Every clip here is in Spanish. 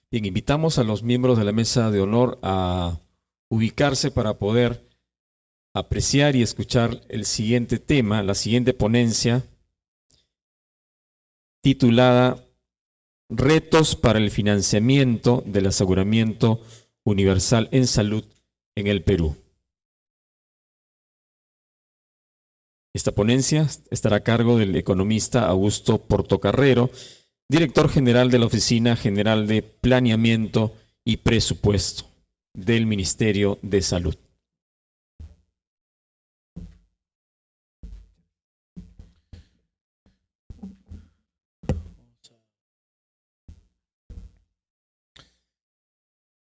Bien, invitamos a los miembros de la mesa de honor a ubicarse para poder apreciar y escuchar el siguiente tema, la siguiente ponencia, titulada Retos para el financiamiento del aseguramiento universal en salud en el Perú. Esta ponencia estará a cargo del economista Augusto Portocarrero, director general de la Oficina General de Planeamiento y Presupuesto del Ministerio de Salud.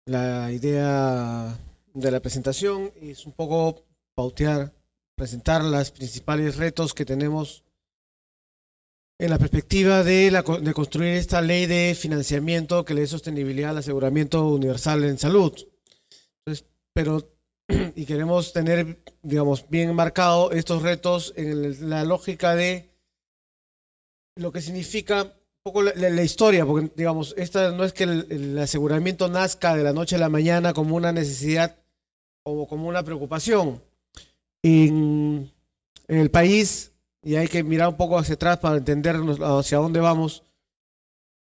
La idea de la presentación es un poco presentar los principales retos que tenemos en la perspectiva de construir esta ley de financiamiento que le dé sostenibilidad al aseguramiento universal en salud. Entonces, y queremos tener, digamos, bien marcado estos retos en la lógica de lo que significa un poco la historia, porque, digamos, esta no es que el aseguramiento nazca de la noche a la mañana como una necesidad o como una preocupación. En el país, y hay que mirar un poco hacia atrás para entender hacia dónde vamos,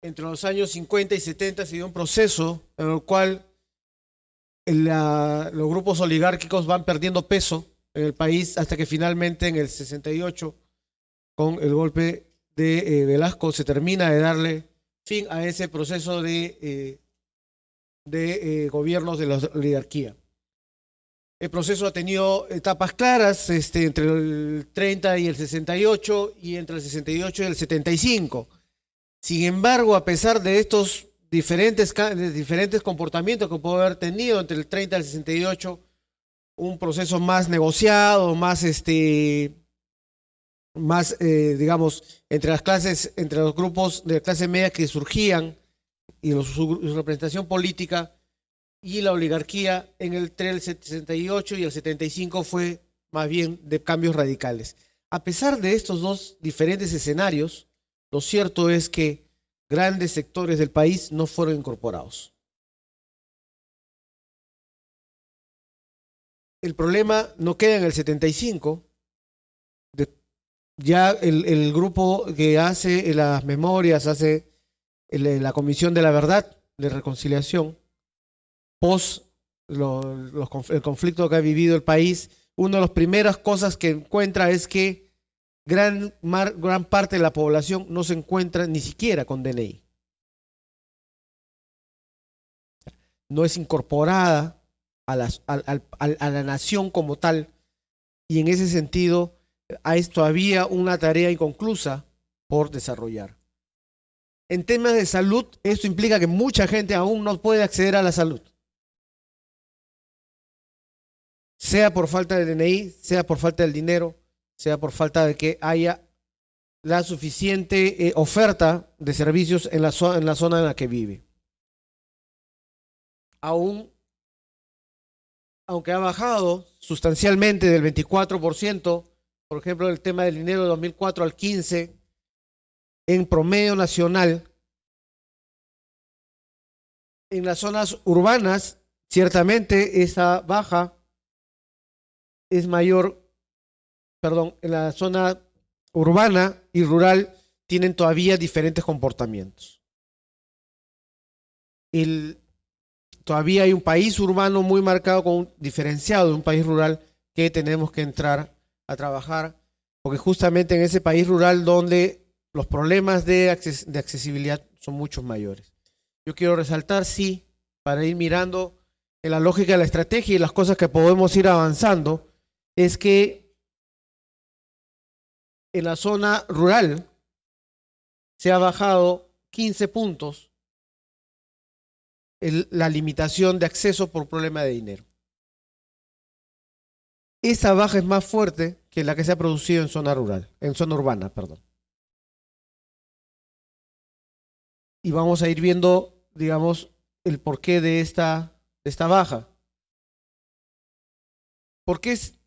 entre los años 50 y 70 se dio un proceso en el cual los grupos oligárquicos van perdiendo peso en el país hasta que finalmente en el 68, con el golpe de Velasco, se termina de darle fin a ese proceso de gobiernos de la oligarquía. El proceso ha tenido etapas claras entre el 30 y el 68 y entre el 68 y el 75. Sin embargo, a pesar de estos diferentes comportamientos que pudo haber tenido entre el 30 y el 68, un proceso más negociado, más digamos, entre los grupos de clase media que surgían y su representación política y la oligarquía entre el 68 y el 75 fue más bien de cambios radicales. A pesar de estos dos diferentes escenarios, lo cierto es que grandes sectores del país no fueron incorporados. El problema no queda en el 75. Ya el grupo que hace las memorias, hace la Comisión de la Verdad, de Reconciliación, post el conflicto que ha vivido el país, una de las primeras cosas que encuentra es que gran parte de la población no se encuentra ni siquiera con DNI. No es incorporada a la nación como tal, y en ese sentido hay todavía una tarea inconclusa por desarrollar. En temas de salud, esto implica que mucha gente aún no puede acceder a la salud, sea por falta de DNI, sea por falta del dinero, sea por falta de que haya la suficiente oferta de servicios en la zona en la que vive. Aunque ha bajado sustancialmente del 24%, por ejemplo, el tema del dinero de 2004 al 15, en promedio nacional, en las zonas urbanas, ciertamente esa baja es mayor, en la zona urbana y rural tienen todavía diferentes comportamientos. Todavía hay un país urbano muy marcado, diferenciado de un país rural que tenemos que entrar a trabajar, porque justamente en ese país rural donde los problemas de accesibilidad son mucho mayores. Yo quiero resaltar, sí, para ir mirando en la lógica de la estrategia y las cosas que podemos ir avanzando, es que en la zona rural se ha bajado 15 puntos la limitación de acceso por problema de dinero. Esa baja es más fuerte que la que se ha producido en zona urbana. Y vamos a ir viendo, digamos, el porqué de esta baja. ¿Por qué es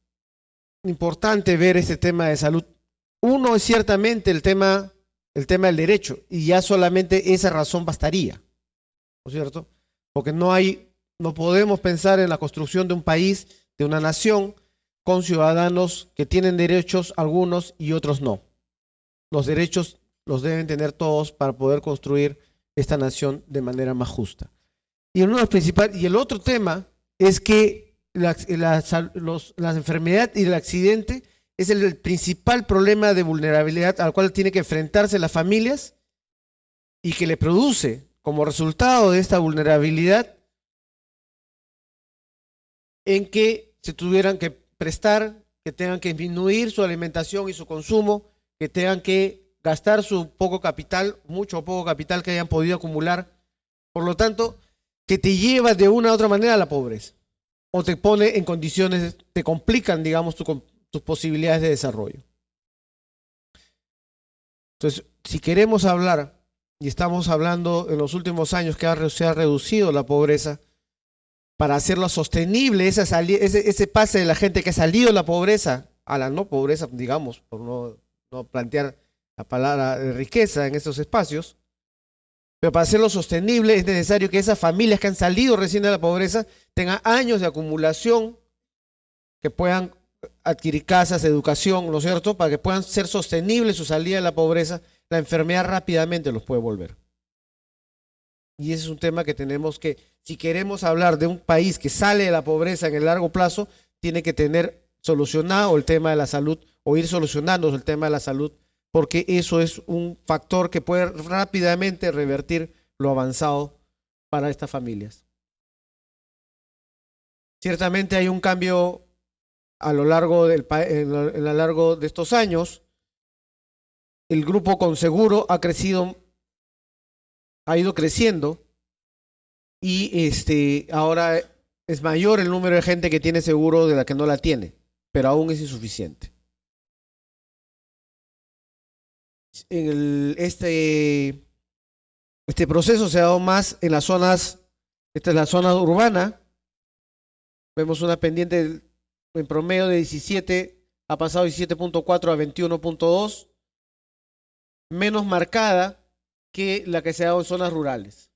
importante ver este tema de salud? Uno es ciertamente el tema del derecho, y ya solamente esa razón bastaría. ¿no es cierto? Porque no podemos pensar en la construcción de un país, de una nación, con ciudadanos que tienen derechos algunos y otros no. Los derechos los deben tener todos para poder construir esta nación de manera más justa. Y el otro tema es que la enfermedad y el accidente es el principal problema de vulnerabilidad al cual tienen que enfrentarse las familias y que le produce como resultado de esta vulnerabilidad en que se tuvieran que prestar, que tengan que disminuir su alimentación y su consumo, que tengan que gastar su poco capital, mucho o poco capital que hayan podido acumular. Por lo tanto, que te lleva de una u otra manera a la pobreza o te pone en condiciones, te complican, digamos, tus posibilidades de desarrollo. Entonces, si queremos hablar, y estamos hablando en los últimos años que se ha reducido la pobreza, para hacerlo sostenible, ese pase de la gente que ha salido de la pobreza a la no pobreza, digamos, por no plantear la palabra de riqueza en estos espacios, pero para hacerlo sostenible es necesario que esas familias que han salido recién de la pobreza tengan años de acumulación, que puedan adquirir casas, educación, ¿no es cierto?, para que puedan ser sostenibles su salida de la pobreza. La enfermedad rápidamente los puede volver. Y ese es un tema que tenemos que, si queremos hablar de un país que sale de la pobreza en el largo plazo, tiene que tener solucionado el tema de la salud o ir solucionando el tema de la salud, porque eso es un factor que puede rápidamente revertir lo avanzado para estas familias. Ciertamente hay un cambio a lo largo de estos años. El grupo con seguro ha ido creciendo y ahora es mayor el número de gente que tiene seguro de la que no la tiene, pero aún es insuficiente. Este proceso se ha dado más en las zonas, esta es la zona urbana. Vemos una pendiente en promedio de 17, ha pasado de 17.4 a 21.2, menos marcada que la que se ha dado en zonas rurales,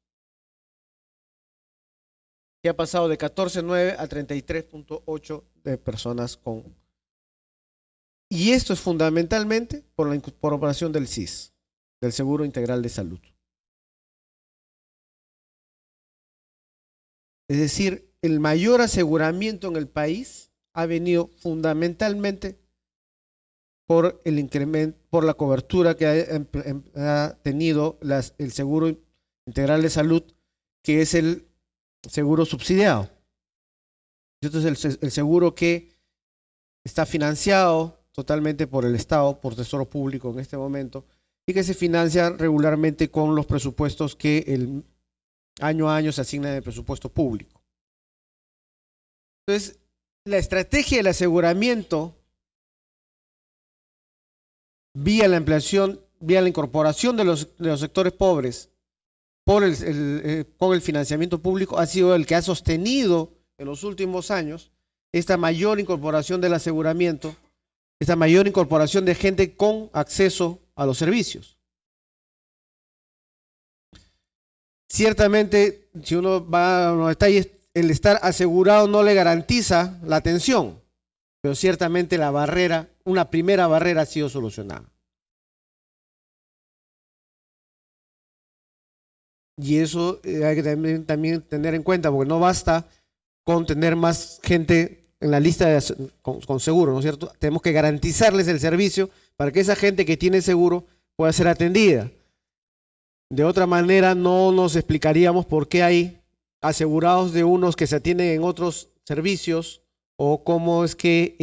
que ha pasado de 14.9 a 33.8 de personas con. Y esto es fundamentalmente por la incorporación del SIS, del Seguro Integral de Salud. Es decir, el mayor aseguramiento en el país ha venido fundamentalmente por el incremento, por la cobertura que ha tenido el Seguro Integral de Salud, que es el seguro subsidiado. Esto es el seguro que está financiado totalmente por el Estado, por Tesoro Público en este momento, y que se financia regularmente con los presupuestos que el año a año se asignan de presupuesto público. Entonces, la estrategia del aseguramiento vía la ampliación, vía la incorporación de los sectores pobres con el financiamiento público ha sido el que ha sostenido en los últimos años esta mayor incorporación del aseguramiento, esta mayor incorporación de gente con acceso a los servicios. Ciertamente, si uno va a los detalles, el estar asegurado no le garantiza la atención, pero ciertamente la barrera, una primera barrera ha sido solucionada. Y eso hay que también tener en cuenta, porque no basta con tener más gente en la lista con seguro, ¿no es cierto? Tenemos que garantizarles el servicio para que esa gente que tiene seguro pueda ser atendida. De otra manera, no nos explicaríamos por qué hay asegurados de unos que se atienden en otros servicios, o cómo es que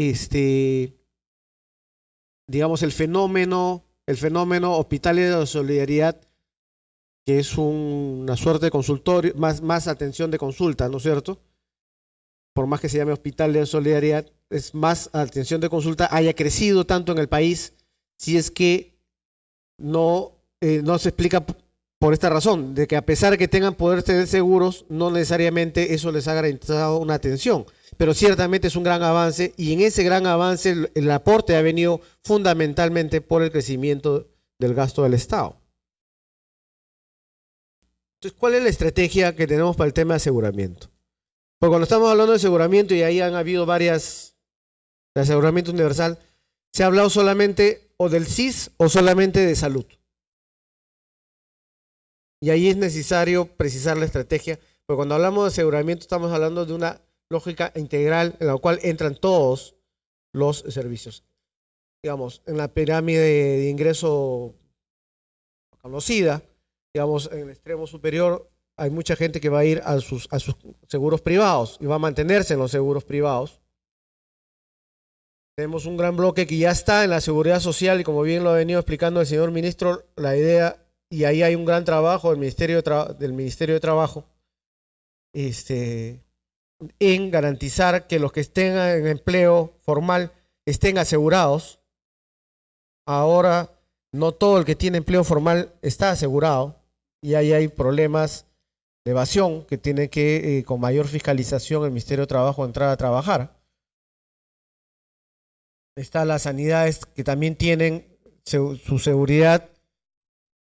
digamos el fenómeno hospitalario de solidaridad, que es una suerte de consultorio, más atención de consulta, ¿no es cierto? Por más que se llame hospital de solidaridad, es más atención de consulta, haya crecido tanto en el país, si es que no se explica por esta razón, de que a pesar de que tengan poder tener seguros, no necesariamente eso les ha garantizado una atención, pero ciertamente es un gran avance, y en ese gran avance el aporte ha venido fundamentalmente por el crecimiento del gasto del Estado. Entonces, ¿cuál es la estrategia que tenemos para el tema de aseguramiento? Porque cuando estamos hablando de aseguramiento, y ahí han habido varias, de aseguramiento universal, se ha hablado solamente o del SIS o solamente de salud. Y ahí es necesario precisar la estrategia, porque cuando hablamos de aseguramiento estamos hablando de una lógica integral en la cual entran todos los servicios. Digamos, en la pirámide de ingreso conocida, digamos, en el extremo superior hay mucha gente que va a ir a sus seguros privados y va a mantenerse en los seguros privados. Tenemos un gran bloque que ya está en la seguridad social y como bien lo ha venido explicando el señor ministro, la idea, y ahí hay un gran trabajo del Ministerio de Trabajo, en garantizar que los que estén en empleo formal estén asegurados. Ahora, no todo el que tiene empleo formal está asegurado y ahí hay problemas de evasión que tiene que, con mayor fiscalización, el Ministerio de Trabajo entrar a trabajar. Está las sanidades que también tienen su seguridad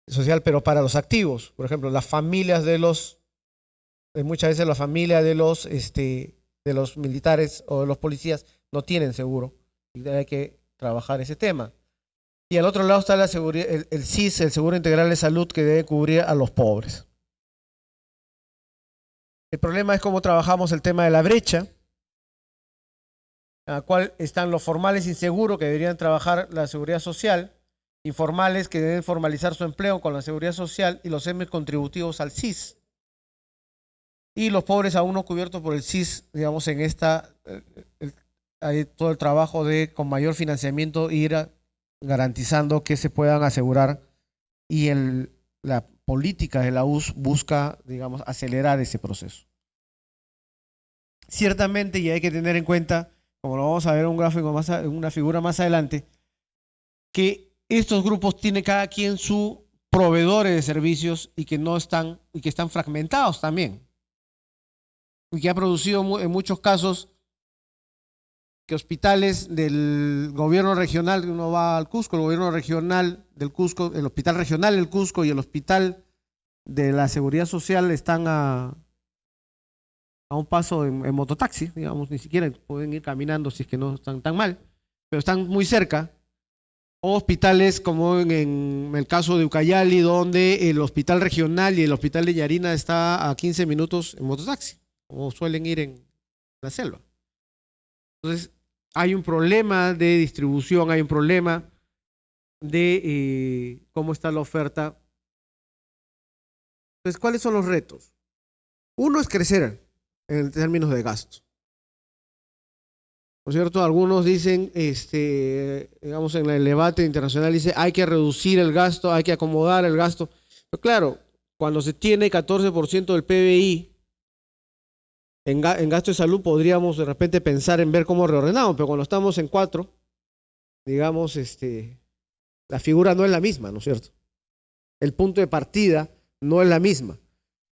social, pero para los activos. Por ejemplo, las familias muchas veces las familias de los militares o de los policías no tienen seguro y hay que trabajar ese tema. Y al otro lado está la seguridad, el SIS, el Seguro Integral de Salud, que debe cubrir a los pobres. El problema es cómo trabajamos el tema de la brecha, en la cual están los formales inseguros que deberían trabajar la seguridad social, informales que deben formalizar su empleo con la seguridad social y los semi-contributivos al SIS. Y los pobres aún no cubiertos por el SIS, digamos, en hay todo el trabajo de con mayor financiamiento ir garantizando que se puedan asegurar y la política de la US busca, digamos, acelerar ese proceso. Ciertamente, y hay que tener en cuenta, como lo vamos a ver en un gráfico una figura más adelante, que estos grupos tienen cada quien su proveedores de servicios y que están fragmentados también. Y que ha producido en muchos casos que hospitales del gobierno regional, uno va al Cusco, el gobierno regional del Cusco, el hospital regional del Cusco y el hospital de la seguridad social están a un paso en mototaxi, digamos, ni siquiera pueden ir caminando si es que no están tan mal, pero están muy cerca. O hospitales como en el caso de Ucayali, donde el hospital regional y el hospital de Yarina está a 15 minutos en mototaxi, como suelen ir en la selva. Entonces, hay un problema de distribución, hay un problema de cómo está la oferta. Entonces, ¿cuáles son los retos? Uno es crecer en términos de gasto. ¿No es cierto? Algunos dicen, digamos, en el debate internacional dice, hay que reducir el gasto, hay que acomodar el gasto. Pero claro, cuando se tiene 14% del PBI en gasto de salud, podríamos de repente pensar en ver cómo reordenamos, pero cuando estamos en 4, digamos, la figura no es la misma, ¿no es cierto? El punto de partida no es la misma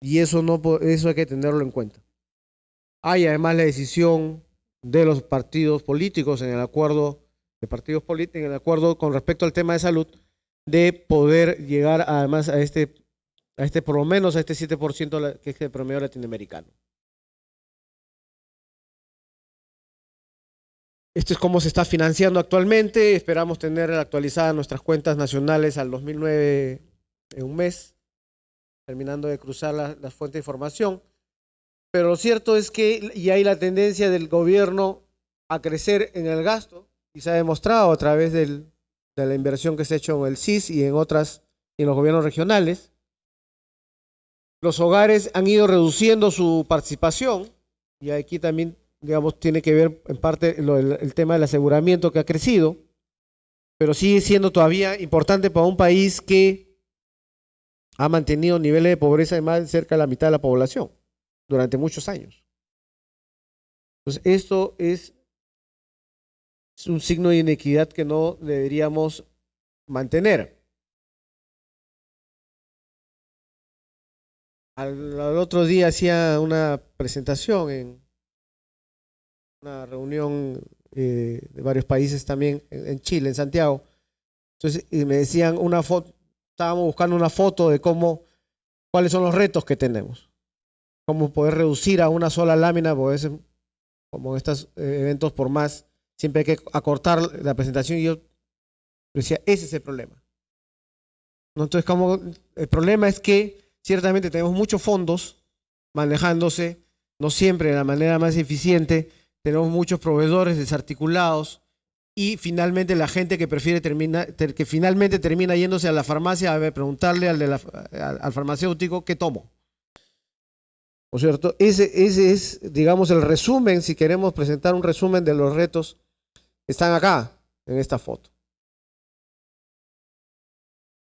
y eso hay que tenerlo en cuenta. Hay además la decisión de los partidos políticos en el acuerdo con respecto al tema de salud de poder llegar además a por lo menos a este 7% que es el promedio latinoamericano. Esto es cómo se está financiando actualmente. Esperamos tener actualizadas nuestras cuentas nacionales al 2009 en un mes, terminando de cruzar las fuentes de información. Pero lo cierto es que ya hay la tendencia del gobierno a crecer en el gasto y se ha demostrado a través de la inversión que se ha hecho en el SIS y en los gobiernos regionales. Los hogares han ido reduciendo su participación y aquí también, digamos, tiene que ver en parte el tema del aseguramiento que ha crecido, pero sigue siendo todavía importante para un país que ha mantenido niveles de pobreza de más cerca de la mitad de la población durante muchos años. Entonces, esto es un signo de inequidad que no deberíamos mantener. Al otro día hacía una presentación en una reunión de varios países también en Chile, en Santiago. Entonces, y me decían una foto, estábamos buscando una foto de cómo cuáles son los retos que tenemos. Cómo poder reducir a una sola lámina, porque como en estos eventos por más, siempre hay que acortar la presentación y yo decía, ese es el problema. ¿No? Entonces, el problema es que ciertamente tenemos muchos fondos manejándose, no siempre de la manera más eficiente, tenemos muchos proveedores desarticulados y finalmente la gente que finalmente termina yéndose a la farmacia a preguntarle al farmacéutico qué tomo. ¿No es cierto? Ese es, digamos, el resumen, si queremos presentar un resumen de los retos, están acá, en esta foto.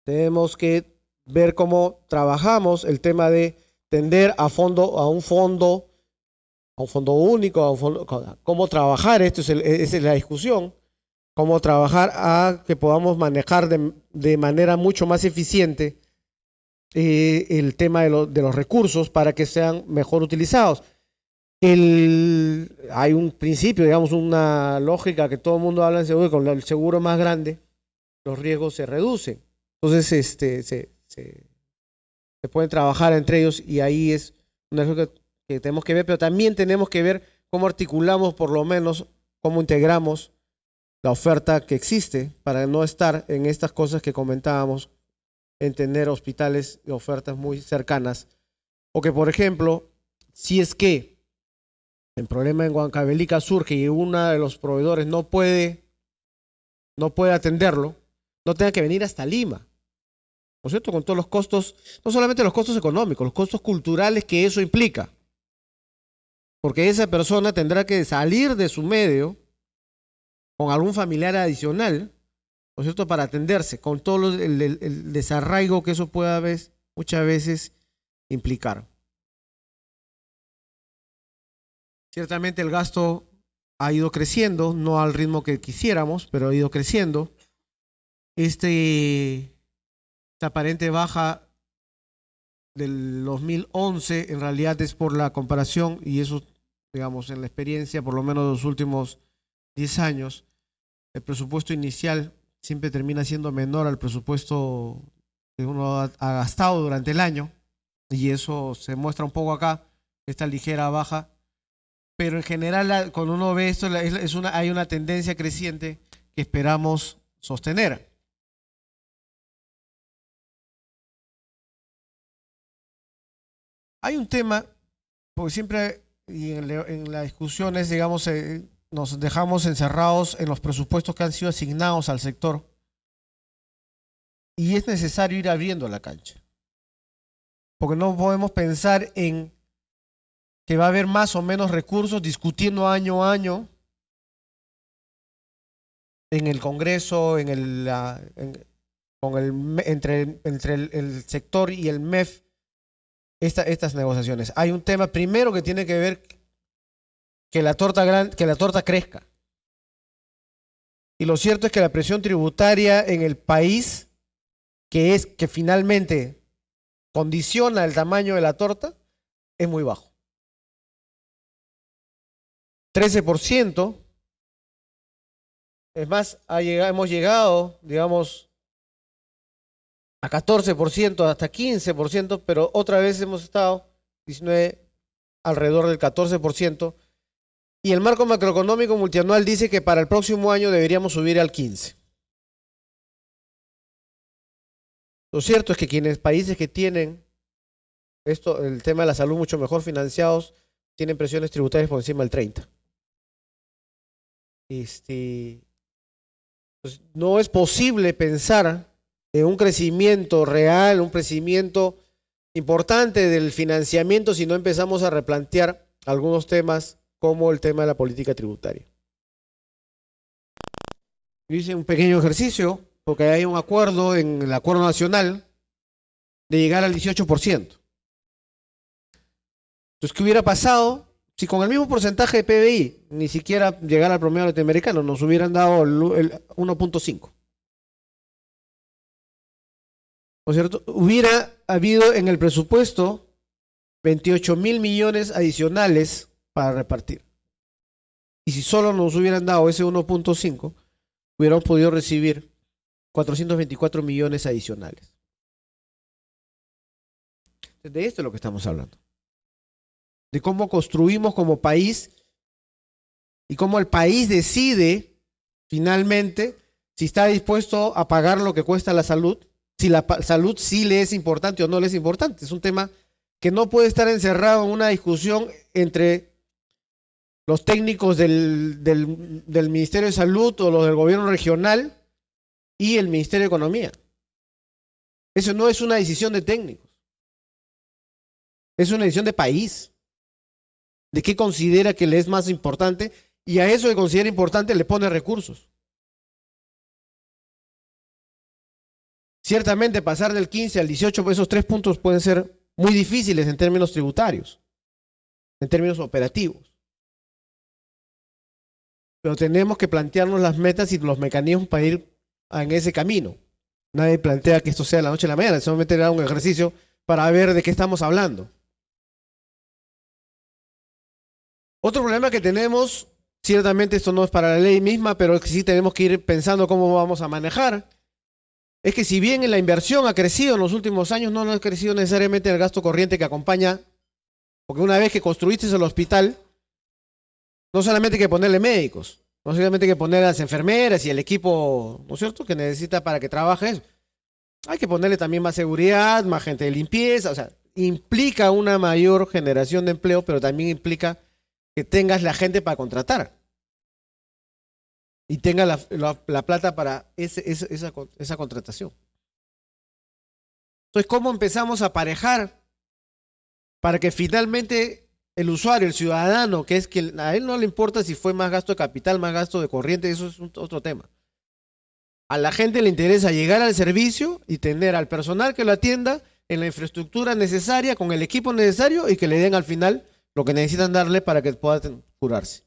Tenemos que ver cómo trabajamos el tema de tender a un fondo único, cómo trabajar, esa es la discusión, cómo trabajar a que podamos manejar de manera mucho más eficiente el tema de los recursos para que sean mejor utilizados. Hay un principio, digamos, una lógica que todo el mundo habla en seguro, con el seguro más grande, los riesgos se reducen. Entonces, se pueden trabajar entre ellos y ahí es una cosa que tenemos que ver, pero también tenemos que ver cómo articulamos, por lo menos, cómo integramos la oferta que existe para no estar en estas cosas que comentábamos, en tener hospitales y ofertas muy cercanas. O que, por ejemplo, si es que el problema en Huancavelica surge y uno de los proveedores no puede atenderlo, no tenga que venir hasta Lima. ¿No es cierto? Con todos los costos, no solamente los costos económicos, los costos culturales que eso implica. Porque esa persona tendrá que salir de su medio con algún familiar adicional, ¿no es cierto?, para atenderse, con todo el desarraigo que eso pueda muchas veces implicar. Ciertamente el gasto ha ido creciendo, no al ritmo que quisiéramos, pero ha ido creciendo. Esta aparente baja del 2011 en realidad es por la comparación, y eso, digamos, en la experiencia, por lo menos de los últimos 10 años, el presupuesto inicial siempre termina siendo menor al presupuesto que uno ha gastado durante el año, y eso se muestra un poco acá, esta ligera baja, pero en general cuando uno ve esto hay una tendencia creciente que esperamos sostener. Hay un tema, porque siempre y en las discusiones, digamos, nos dejamos encerrados en los presupuestos que han sido asignados al sector, y es necesario ir abriendo la cancha, porque no podemos pensar en que va a haber más o menos recursos discutiendo año a año en el Congreso, entre el sector y el MEF, estas negociaciones. Hay un tema primero que tiene que ver que la torta crezca. Y lo cierto es que la presión tributaria en el país, que finalmente condiciona el tamaño de la torta, es muy bajo. 13%, es más, hemos llegado, digamos, a 14%, hasta 15%, pero otra vez hemos estado 19, alrededor del 14%, y el marco macroeconómico multianual dice que para el próximo año deberíamos subir al 15%. Lo cierto es que países que tienen el tema de la salud mucho mejor financiados, tienen presiones tributarias por encima del 30%. Pues no es posible pensar en un crecimiento real, un crecimiento importante del financiamiento si no empezamos a replantear algunos temas como el tema de la política tributaria. Yo hice un pequeño ejercicio porque hay un acuerdo en el acuerdo nacional de llegar al 18%. Entonces, ¿qué hubiera pasado si con el mismo porcentaje de PBI ni siquiera llegara al promedio latinoamericano? Nos hubieran dado el 1.5%. ¿No es cierto? Hubiera habido en el presupuesto 28.000 millones adicionales para repartir. Y si solo nos hubieran dado ese 1.5, hubiéramos podido recibir 424 millones adicionales. De esto es lo que estamos hablando. De cómo construimos como país y cómo el país decide finalmente si está dispuesto a pagar lo que cuesta la salud, si la salud sí le es importante o no le es importante. Es un tema que no puede estar encerrado en una discusión entre los técnicos del Ministerio de Salud o los del gobierno regional y el Ministerio de Economía. Eso no es una decisión de técnicos. Es una decisión de país. De qué considera que le es más importante y a eso que considera importante le pone recursos. Ciertamente pasar del 15 al 18, esos 3 puntos pueden ser muy difíciles en términos tributarios, en términos operativos. Pero tenemos que plantearnos las metas y los mecanismos para ir en ese camino. Nadie plantea que esto sea de la noche a la mañana, solamente era un ejercicio para ver de qué estamos hablando. Otro problema que tenemos, ciertamente esto no es para la ley misma, pero sí tenemos que ir pensando cómo vamos a manejar, es que si bien la inversión ha crecido en los últimos años, no ha crecido necesariamente el gasto corriente que acompaña, porque una vez que construiste el hospital, no solamente hay que ponerle médicos, no solamente hay que poner a las enfermeras y el equipo, ¿no es cierto?, que necesita para que trabaje eso. Hay que ponerle también más seguridad, más gente de limpieza, o sea, implica una mayor generación de empleo, pero también implica que tengas la gente para contratar y tenga la plata para esa contratación. Entonces, ¿cómo empezamos a aparejar para que finalmente el usuario, el ciudadano, que es que a él no le importa si fue más gasto de capital, más gasto de corriente, eso es otro tema? A la gente le interesa llegar al servicio y tener al personal que lo atienda en la infraestructura necesaria, con el equipo necesario y que le den al final lo que necesitan darle para que pueda curarse.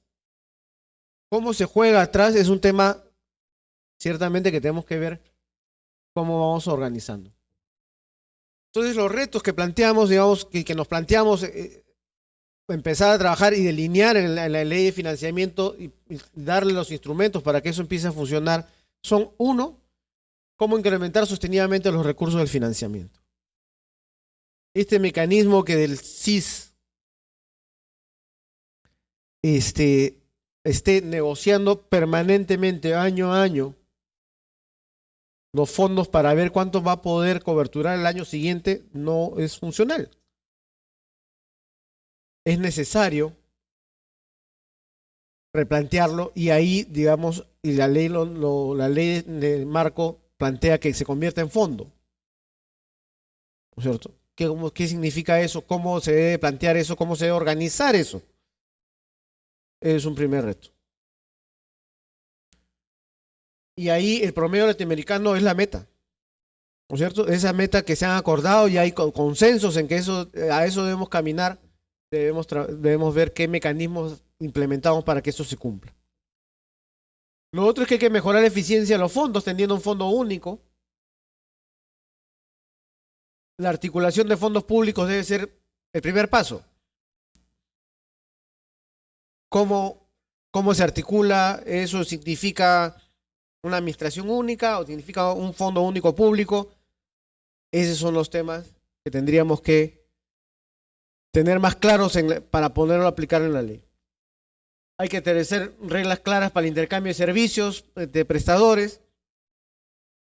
Cómo se juega atrás es un tema ciertamente que tenemos que ver cómo vamos organizando. Entonces los retos que planteamos, digamos, que nos planteamos empezar a trabajar y delinear en la ley de financiamiento y darle los instrumentos para que eso empiece a funcionar son: uno, cómo incrementar sostenidamente los recursos del financiamiento. Este mecanismo que del CIS esté negociando permanentemente año a año los fondos para ver cuánto va a poder coberturar el año siguiente no es funcional. Es necesario replantearlo y ahí, digamos, y la ley del marco plantea que se convierta en fondo. ¿No es cierto? ¿Qué significa eso? ¿Cómo se debe plantear eso? ¿Cómo se debe organizar eso? Es un primer reto. Y ahí el promedio latinoamericano es la meta, ¿no es cierto? Esa meta que se han acordado y hay consensos en que a eso debemos caminar, debemos ver qué mecanismos implementamos para que eso se cumpla. Lo otro es que hay que mejorar la eficiencia de los fondos, teniendo un fondo único. La articulación de fondos públicos debe ser el primer paso. ¿Cómo se articula? ¿Eso significa una administración única o significa un fondo único público? Esos son los temas que tendríamos que tener más claros para poderlo aplicar en la ley. Hay que establecer reglas claras para el intercambio de servicios de prestadores.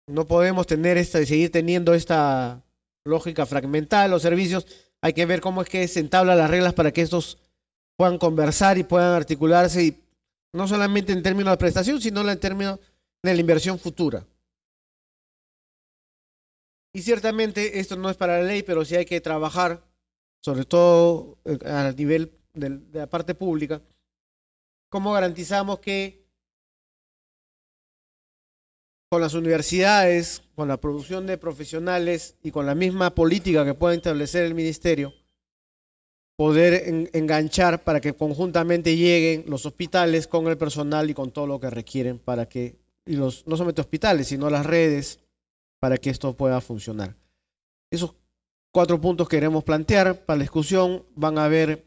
No podemos seguir teniendo esta lógica fragmentada de los servicios. Hay que ver cómo es que se entablan las reglas para que estos puedan conversar y puedan articularse, y no solamente en términos de prestación, sino en términos de la inversión futura. Y ciertamente esto no es para la ley, pero sí hay que trabajar, sobre todo a nivel de la parte pública, cómo garantizamos que con las universidades, con la producción de profesionales y con la misma política que pueda establecer el ministerio, poder enganchar para que conjuntamente lleguen los hospitales con el personal y con todo lo que requieren para que, no solamente hospitales, sino las redes, para que esto pueda funcionar. Esos 4 puntos queremos plantear para la discusión. Van a haber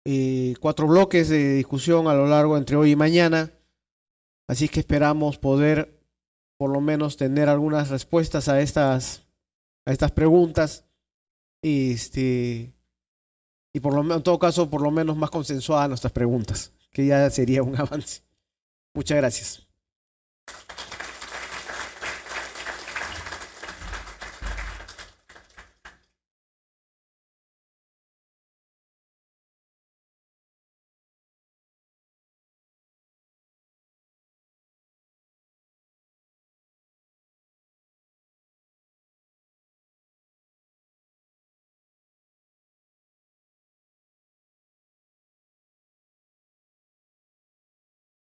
4 bloques de discusión a lo largo entre hoy y mañana, así que esperamos poder por lo menos tener algunas respuestas a estas preguntas y en todo caso, por lo menos más consensuadas nuestras preguntas, que ya sería un avance. Muchas gracias.